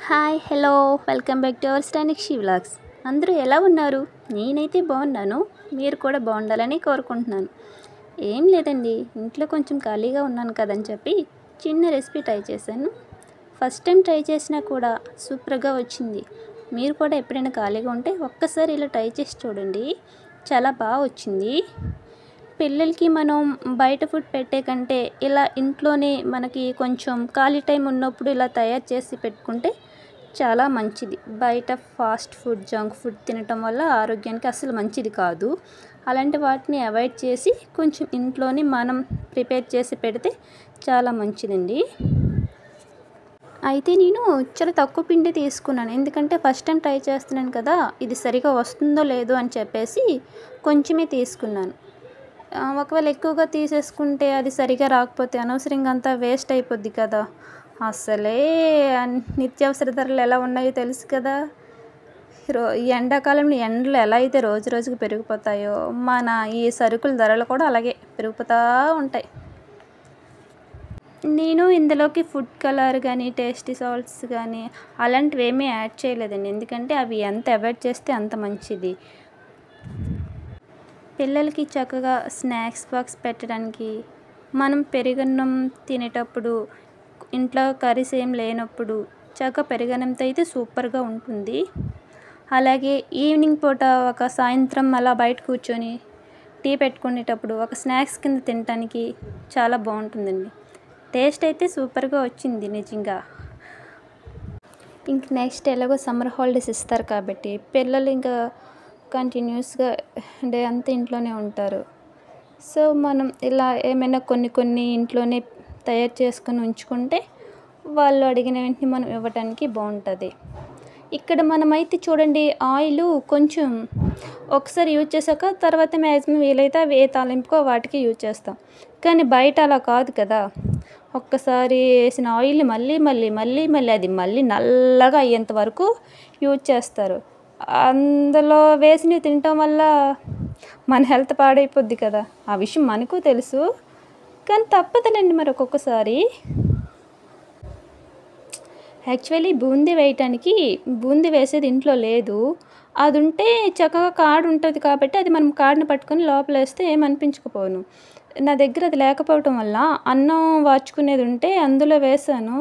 Hi hello welcome back to our స్టానిక్షి vlogs. అందరూ ఎలా ఉన్నారు? నేనైతే బాగున్నాను. మీరు కూడా బాగుండాలని కోరుకుంటున్నాను. ఏం లేదండి, ఇంట్లో కొంచెం ఖాళీగా ఉన్నాను కదని చెప్పి చిన్న రెసిపీ ట్రై చేశాను. ఫస్ట్ టైం ట్రై చేసినా కూడా సూపర్గా వచ్చింది. మీరు కూడా ఎప్పుడైనా ఖాళీగా ఉంటే ఒక్కసారి ఇలా ట్రై చేసి చూడండి, చాలా బాగా వచ్చింది. పిల్లలకి మనం బయట ఫుడ్ పెట్టే కంటే ఇలా ఇంట్లోనే మనకి కొంచెం ఖాళీ టైం ఉన్నప్పుడు ఇలా తయారు చేసి పెట్టుకుంటే చాలా మంచిది. బయట ఫాస్ట్ ఫుడ్, జంక్ ఫుడ్ తినటం వల్ల ఆరోగ్యానికి అసలు మంచిది కాదు. అలాంటి వాటిని అవాయిడ్ చేసి కొంచెం ఇంట్లోనే మనం ప్రిపేర్ చేసి పెడితే చాలా మంచిదండి. అయితే నేను చాలా తక్కువ పిండి తీసుకున్నాను, ఎందుకంటే ఫస్ట్ టైం ట్రై చేస్తున్నాను కదా, ఇది సరిగా వస్తుందో లేదో అని చెప్పేసి కొంచెమే తీసుకున్నాను. ఒకవేళ ఎక్కువగా తీసేసుకుంటే అది సరిగా రాకపోతే అనవసరంగా అంతా వేస్ట్ అయిపోద్ది కదా. అసలే నిత్యావసర ధరలు ఎలా ఉన్నాయో తెలుసు కదా. ఈ ఎండాకాలంలో ఎండలు ఎలా అయితే రోజు రోజుకు పెరిగిపోతాయో, మన ఈ సరుకుల ధరలు కూడా అలాగే పెరిగిపోతూ ఉంటాయి. నేను ఇందులోకి ఫుడ్ కలర్ కానీ టేస్టీ సాల్ట్స్ కానీ అలాంటివి ఏమీ యాడ్ చేయలేదండి, ఎందుకంటే అవి ఎంత అవాయిడ్ చేస్తే అంత మంచిది. పిల్లలకి చక్కగా స్నాక్స్ బాక్స్ పెట్టడానికి, మనం పెరుగన్నం తినేటప్పుడు ఇంట్లో కర్రీస్ ఏం లేనప్పుడు చక్కగా పెరుగన్నంతో అయితే సూపర్గా ఉంటుంది. అలాగే ఈవినింగ్ పూట ఒక సాయంత్రం అలా బయట కూర్చొని టీ పెట్టుకునేటప్పుడు ఒక స్నాక్స్ కింద తినడానికి చాలా బాగుంటుందండి. టేస్ట్ అయితే సూపర్గా వచ్చింది నిజంగా. ఇంక నెక్స్ట్ ఎలాగో సమ్మర్ హాలిడేస్ ఇస్తారు కాబట్టి పిల్లలు ఇంకా కంటిన్యూస్గా డే అంతా ఇంట్లోనే ఉంటారు. సో మనం ఇలా ఏమైనా కొన్ని ఇంట్లోనే తయారు చేసుకొని ఉంచుకుంటే వాళ్ళు అడిగిన వెంటనే మనం ఇవ్వడానికి బాగుంటుంది. ఇక్కడ మనమైతే చూడండి, ఆయిల్ కొంచెం ఒకసారి యూజ్ చేశాక తర్వాత మ్యాక్సిమం వీలైతే అవి ఏ తాలింపుకో వాటికి యూజ్ చేస్తాం. కానీ బయట అలా కాదు కదా, ఒక్కసారి వేసిన ఆయిల్ని మళ్ళీ అది మళ్ళీ నల్లగా అయ్యేంత వరకు యూజ్ చేస్తారు. అందులో వేసినవి తినటం వల్ల మన హెల్త్ పాడైపోద్ది కదా. ఆ విషయం మనకు తెలుసు, కానీ తప్పదులేండి మరి ఒక్కొక్కసారి. యాక్చువల్లీ బూందీ వేయటానికి బూందీ వేసేది ఇంట్లో లేదు. అది ఉంటే చక్కగా కాడు ఉంటుంది కాబట్టి అది మనం కాడుని పట్టుకొని లోపల వేస్తే ఏమనిపించకపోను. నా దగ్గర అది లేకపోవటం వల్ల అన్నం వాచుకునేది ఉంటే అందులో వేసాను.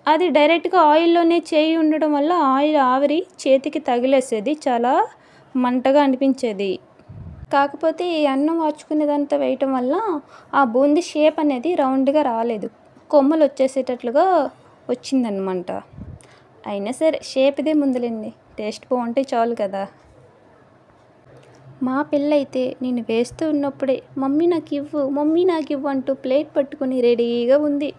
అది డైరెక్ట్గా ఆయిల్లోనే చేయి ఉండడం వల్ల ఆయిల్ ఆవిరి చేతికి తగిలేసేది, చాలా మంటగా అనిపించేది. కాకపోతే ఈ అన్నం వాచుకునేదంతా వేయటం వల్ల ఆ బూందీ షేప్ అనేది రౌండ్గా రాలేదు, కొమ్మలు వచ్చేసేటట్లుగా వచ్చిందనమాట. అయినా సరే షేప్ ఇదే ముందులేండి, టేస్ట్ బాగుంటే చాలు కదా. మా పిల్ల అయితే నేను వేస్తూ ఉన్నప్పుడే మమ్మీ నాకు ఇవ్వు అంటూ ప్లేట్ పట్టుకుని రెడీగా ఉంది.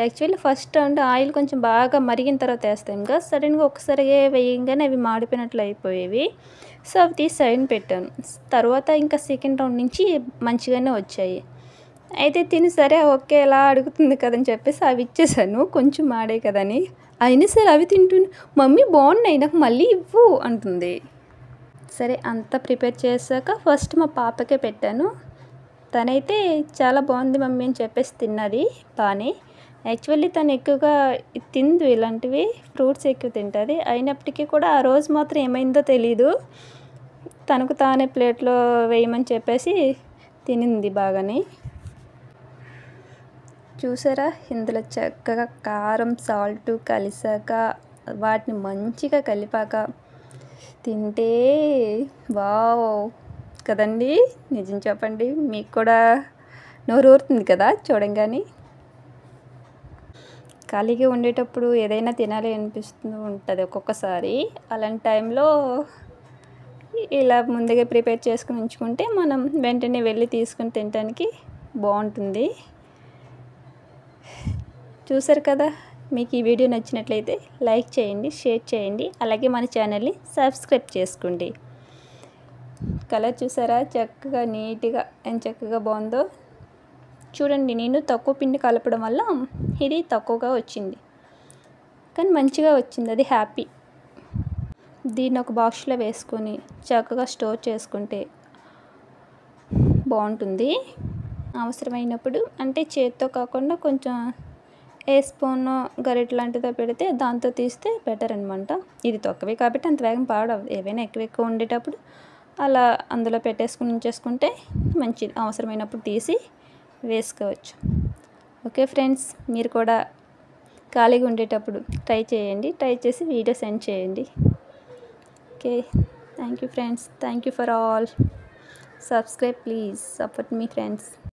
యాక్చువల్లీ ఫస్ట్ రౌండ్ ఆయిల్ కొంచెం బాగా మరిగిన తర్వాత వేస్తాం కదా, సడన్గా ఒకసారి వేయంగానే అవి మాడిపోయినట్లు అయిపోయేవి. సో అవి తీసి సైడ్ పెట్టాను. తర్వాత ఇంకా సెకండ్ రౌండ్ నుంచి మంచిగానే వచ్చాయి. అయితే తిని సరే ఓకే ఎలా అడుగుతుంది కదని చెప్పేసి అవి ఇచ్చేసాను, కొంచెం మాడే కదని. అయినా సరే అవి తింటున్నా, మమ్మీ బాగున్నాయి నాకు మళ్ళీ ఇవ్వు అంటుంది. సరే అంతా ప్రిపేర్ చేశాక ఫస్ట్ మా పాపకే పెట్టాను. తనైతే చాలా బాగుంది మమ్మీ అని చెప్పేసి తిన్నది బాగానే. యాక్చువల్లీ తను ఎక్కువగా తిందు ఇలాంటివి, ఫ్రూట్స్ ఎక్కువ తింటుంది. అయినప్పటికీ కూడా ఆ రోజు మాత్రం ఏమైందో తెలీదు, తనకు తానే ప్లేట్లో వేయమని చెప్పేసి తినింది బాగానే. చూసారా, ఇందులో చక్కగా కారం సాల్ట్ కలిసాక వాటిని మంచిగా కలిపాక తింటే వావ్ కదండి. నిజం చెప్పండి, మీకు కూడా నోరు ఊరుతుంది కదా చూడంగానే. ఖాళీగా ఉండేటప్పుడు ఏదైనా తినాలి అనిపిస్తూ ఉంటుంది ఒక్కొక్కసారి. అలాంటి టైంలో ఇలా ముందుగా ప్రిపేర్ చేసుకుని ఉంచుకుంటే మనం వెంటనే వెళ్ళి తీసుకుని తినడానికి బాగుంటుంది. చూసారు కదా, మీకు ఈ వీడియో నచ్చినట్లయితే లైక్ చేయండి, షేర్ చేయండి, అలాగే మన ఛానల్ని సబ్స్క్రైబ్ చేసుకోండి. కలర్ చూసారా చక్కగా నీట్గా ఎంత చక్కగా బాగుందో చూడండి. నేను తక్కువ పిండి కలపడం వల్ల ఇది తక్కువగా వచ్చింది, కానీ మంచిగా వచ్చింది, అది హ్యాపీ. దీన్ని ఒక బాక్స్లో వేసుకొని చక్కగా స్టోర్ చేసుకుంటే బాగుంటుంది. అవసరమైనప్పుడు అంటే చేత్తో కాకుండా కొంచెం ఏ స్పూను గరిటె లాంటిదో పెడితే దాంతో తీస్తే బెటర్ అనమాట. ఇది తక్కువే కాబట్టి అంత వేగం పాడవదు. ఏవైనా ఎక్కువ ఉండేటప్పుడు అలా అందులో పెట్టేసుకుని ఉంచేసుకుంటే మంచిది. అవసరమైనప్పుడు తీసి వేసుకోవచ్చు. ఓకే ఫ్రెండ్స్, మీరు కూడా ఖాళీగా ఉండేటప్పుడు ట్రై చేయండి. ట్రై చేసి వీడియో సెండ్ చేయండి. Okay, thank you friends. Thank you for all. Subscribe please. Support me friends.